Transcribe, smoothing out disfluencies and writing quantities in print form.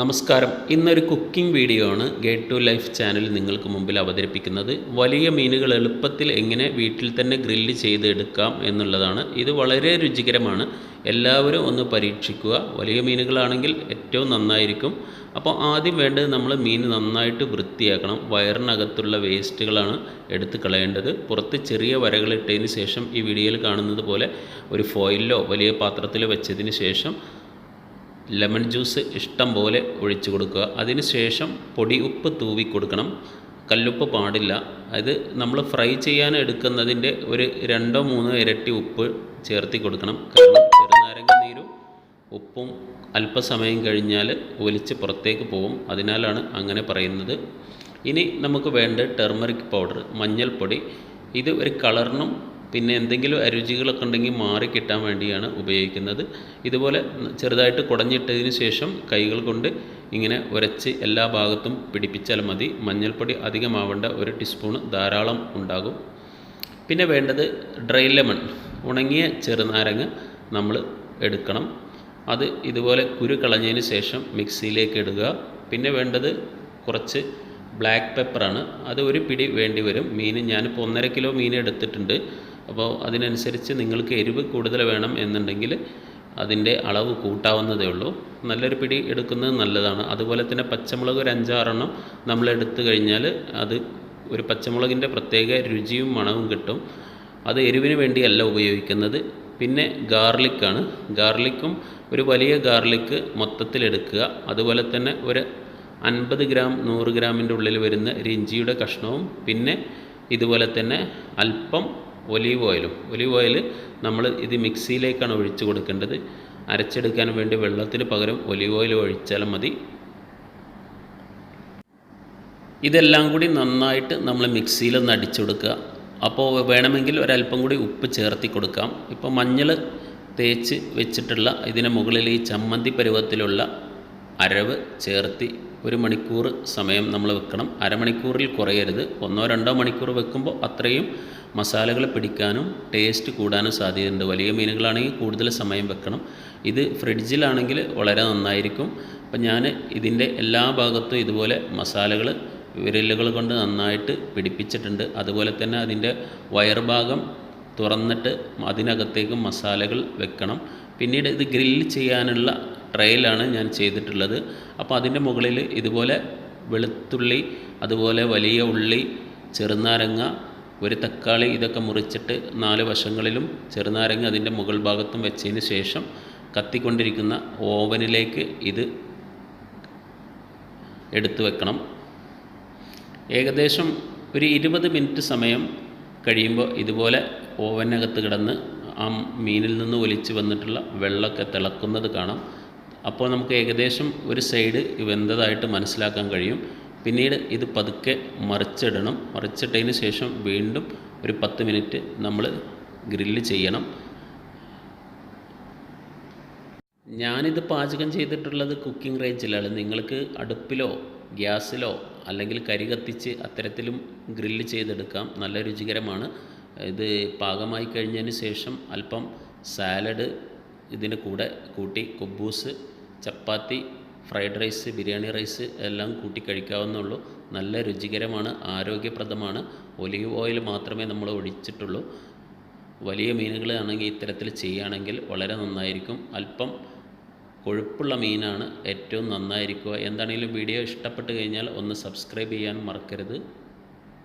നമസ്കാരം. ഇന്നൊരു cooking video ആണ് ഗേറ്റ് ടു ലൈഫ് ചാനൽ നിങ്ങൾക്ക് മുമ്പിൽ അവതരിപ്പിക്കുന്നത്. വലിയ മീനുകൾ എളുപ്പത്തിൽ എങ്ങനെ വീട്ടിൽ തന്നെ ഗ്രില്ല് ചെയ്തെടുക്കാം എന്നുള്ളതാണ്. ഇത് വളരെ രുചികരമാണ്. എല്ലാവരും ഒന്ന് പരീക്ഷിക്കുക. വലിയ മീനുകളാണെങ്കിൽ ഏറ്റവും നന്നായിരിക്കും. അപ്പോൾ ആദ്യം വേണ്ടത് നമ്മൾ മീൻ നന്നായിട്ട് വൃത്തിയാക്കണം. വയറിനകത്തുള്ള വേസ്റ്റുകളാണ് എടുത്ത് കളയേണ്ടത്. പുറത്ത് ചെറിയ വരകളിട്ടതിന് ശേഷം ഈ വീഡിയോയിൽ കാണുന്നത് പോലെ ഒരു ഫോയിലോ വലിയ പാത്രത്തിലോ വെച്ചതിന് ശേഷം ലെമൺ ജ്യൂസ് ഇഷ്ടം പോലെ ഒഴിച്ചു കൊടുക്കുക. അതിനുശേഷം പൊടി ഉപ്പ് തൂവി കൊടുക്കണം. കല്ലുപ്പ് പാടില്ല. അത് നമ്മൾ ഫ്രൈ ചെയ്യാൻ എടുക്കുന്നതിൻ്റെ ഒരു 2-3 ഇരട്ടി ഉപ്പ് ചേർത്തി കൊടുക്കണം. കാരണം ചെറുനാരങ്ങ നീരും ഉപ്പും അല്പസമയം കഴിഞ്ഞാൽ ഒലിച്ച് പുറത്തേക്ക് പോകും. അതിനാലാണ് അങ്ങനെ പറയുന്നത്. ഇനി നമുക്ക് വേണ്ട ടർമറിക് പൗഡർ, മഞ്ഞൾപ്പൊടി. ഇത് ഒരു കളറിനും പിന്നെ എന്തെങ്കിലും അരുചികളൊക്കെ ഉണ്ടെങ്കിൽ മാറി കിട്ടാൻ വേണ്ടിയാണ് ഉപയോഗിക്കുന്നത്. ഇതുപോലെ ചെറുതായിട്ട് കുടഞ്ഞിട്ടതിന് ശേഷം കൈകൾ കൊണ്ട് ഇങ്ങനെ ഉരച്ച് എല്ലാ ഭാഗത്തും പിടിപ്പിച്ചാൽ മതി. മഞ്ഞൾപ്പൊടി അധികമാവേണ്ട, 1 ടീസ്പൂൺ ധാരാളം ഉണ്ടാകും. പിന്നെ വേണ്ടത് ഡ്രൈ ലെമൺ, ഉണങ്ങിയ ചെറുനാരങ്ങ നമ്മൾ എടുക്കണം. അത് ഇതുപോലെ കുരു കളഞ്ഞതിന് ശേഷം മിക്സിയിലേക്ക് ഇടുക. പിന്നെ വേണ്ടത് കുറച്ച് ബ്ലാക്ക് പെപ്പറാണ്. അത് 1 പിടി വേണ്ടി വരും. ഞാനിപ്പോൾ 1.5 കിലോ മീൻ എടുത്തിട്ടുണ്ട്. അപ്പോൾ അതിനനുസരിച്ച് നിങ്ങൾക്ക് എരിവ് കൂടുതൽ വേണം എന്നുണ്ടെങ്കിൽ അതിൻ്റെ അളവ് കൂട്ടാവുന്നതേ ഉള്ളൂ. നല്ലൊരു പിടി എടുക്കുന്നത് നല്ലതാണ്. അതുപോലെ തന്നെ പച്ചമുളക് ഒരു 5-6 നമ്മൾ എടുത്തു കഴിഞ്ഞാൽ അത് ഒരു പച്ചമുളകിൻ്റെ പ്രത്യേക രുചിയും മണവും കിട്ടും. അത് എരിവിന് വേണ്ടിയല്ല ഉപയോഗിക്കുന്നത്. പിന്നെ ഗാർലിക്കാണ്. ഗാർലിക്കും ഒരു വലിയ ഗാർലിക്ക് മൊത്തത്തിലെടുക്കുക. അതുപോലെ തന്നെ ഒരു 50 ഗ്രാം 100 ഗ്രാമിൻ്റെ ഉള്ളിൽ വരുന്ന ഒരു ഇഞ്ചിയുടെ കഷ്ണവും പിന്നെ ഇതുപോലെ തന്നെ അല്പം ഒലീവ് ഓയിൽ നമ്മൾ ഇത് മിക്സിയിലേക്കാണ് ഒഴിച്ചു കൊടുക്കേണ്ടത്. അരച്ചെടുക്കാൻ വേണ്ടി വെള്ളത്തിന് പകരം ഒലീവ് ഓയിൽ ഒഴിച്ചാൽ മതി. ഇതെല്ലാം കൂടി നന്നായിട്ട് നമ്മൾ മിക്സിയിലൊന്ന് അടിച്ചെടുക്കുക. അപ്പോൾ വേണമെങ്കിൽ ഒരല്പം കൂടി ഉപ്പ് ചേർത്തി കൊടുക്കാം. ഇപ്പോൾ മഞ്ഞൾ തേച്ച് വെച്ചിട്ടുള്ള ഇതിന് മുകളിൽ ഈ ചമ്മന്തി പരുവത്തിലുള്ള അരവ് ചേർത്തി 1 മണിക്കൂർ സമയം നമ്മൾ വെക്കണം. അരമണിക്കൂറിൽ കുറയരുത്. 1-2 മണിക്കൂർ വെക്കുമ്പോൾ അത്രയും മസാലകൾ പിടിക്കാനും ടേസ്റ്റ് കൂടാനും സാധ്യതയുണ്ട്. വലിയ മീനുകളാണെങ്കിൽ കൂടുതൽ സമയം വെക്കണം. ഇത് ഫ്രിഡ്ജിലാണെങ്കിൽ വളരെ നന്നായിരിക്കും. അപ്പം ഞാൻ ഇതിൻ്റെ എല്ലാ ഭാഗത്തും ഇതുപോലെ മസാലകൾ വിരലുകൾ കൊണ്ട് നന്നായിട്ട് പിടിപ്പിച്ചിട്ടുണ്ട്. അതുപോലെ തന്നെ അതിൻ്റെ വയർഭാഗം തുറന്നിട്ട് അതിനകത്തേക്ക് മസാലകൾ വെക്കണം. പിന്നീട് ഇത് ഗ്രില്ല് ചെയ്യാനുള്ള ട്രയലാണ് ഞാൻ ചെയ്തിട്ടുള്ളത്. അപ്പോൾ അതിൻ്റെ മുകളിൽ ഇതുപോലെ വെളുത്തുള്ളി, അതുപോലെ വലിയ ഉള്ളി, ചെറുനാരങ്ങ, 1 തക്കാളി ഇതൊക്കെ മുറിച്ചിട്ട് 4 വശങ്ങളിലും ചെറുനാരങ്ങ അതിൻ്റെ മുകൾ ഭാഗത്തും വെച്ചതിന് ശേഷം കത്തിക്കൊണ്ടിരിക്കുന്ന ഓവനിലേക്ക് ഇത് എടുത്തു വെക്കണം. ഏകദേശം ഒരു 20 മിനിറ്റ് സമയം കഴിയുമ്പോൾ ഇതുപോലെ ഓവനകത്ത് കിടന്ന് ആ മീനിൽ നിന്ന് ഒലിച്ച് വന്നിട്ടുള്ള വെള്ളമൊക്കെ തിളക്കുന്നത് കാണാം. അപ്പോൾ നമുക്ക് ഏകദേശം ഒരു സൈഡ് വെന്തതായിട്ട് മനസ്സിലാക്കാൻ കഴിയും. പിന്നീട് ഇത് പതുക്കെ മറിച്ചിടണം. മറിച്ചിട്ടതിന് ശേഷം വീണ്ടും ഒരു 10 മിനിറ്റ് നമ്മൾ ഗ്രില്ല് ചെയ്യണം. ഞാനിത് പാചകം ചെയ്തിട്ടുള്ളത് കുക്കിംഗ് റേഞ്ചിലാണ്. നിങ്ങൾക്ക് അടുപ്പിലോ ഗ്യാസിലോ അല്ലെങ്കിൽ കരി കത്തിച്ച് അത്തരത്തിലും ഗ്രില്ല് ചെയ്തെടുക്കാം. നല്ല രുചികരമാണ്. ഇത് പാകമായി കഴിഞ്ഞതിന് ശേഷം അല്പം സാലഡ് ഇതിന് കൂടെ കൂട്ടി കുബൂസ്, ചപ്പാത്തി, ഫ്രൈഡ് റൈസ്, ബിരിയാണി റൈസ് എല്ലാം കൂട്ടി കഴിക്കാവുന്നുള്ളൂ. നല്ല രുചികരമാണ്, ആരോഗ്യപ്രദമാണ്. ഒലീവ് ഓയിൽ മാത്രമേ നമ്മൾ ഒഴിച്ചിട്ടുള്ളൂ. വലിയ മീനുകളാണെങ്കിൽ ഇത്തരത്തിൽ ചെയ്യുകയാണെങ്കിൽ വളരെ നന്നായിരിക്കും. അല്പം കൊഴുപ്പുള്ള മീനാണ് ഏറ്റവും നന്നായിരിക്കുക. എന്താണെങ്കിലും വീഡിയോ ഇഷ്ടപ്പെട്ട് കഴിഞ്ഞാൽ ഒന്ന് സബ്സ്ക്രൈബ് ചെയ്യാൻ മറക്കരുത്.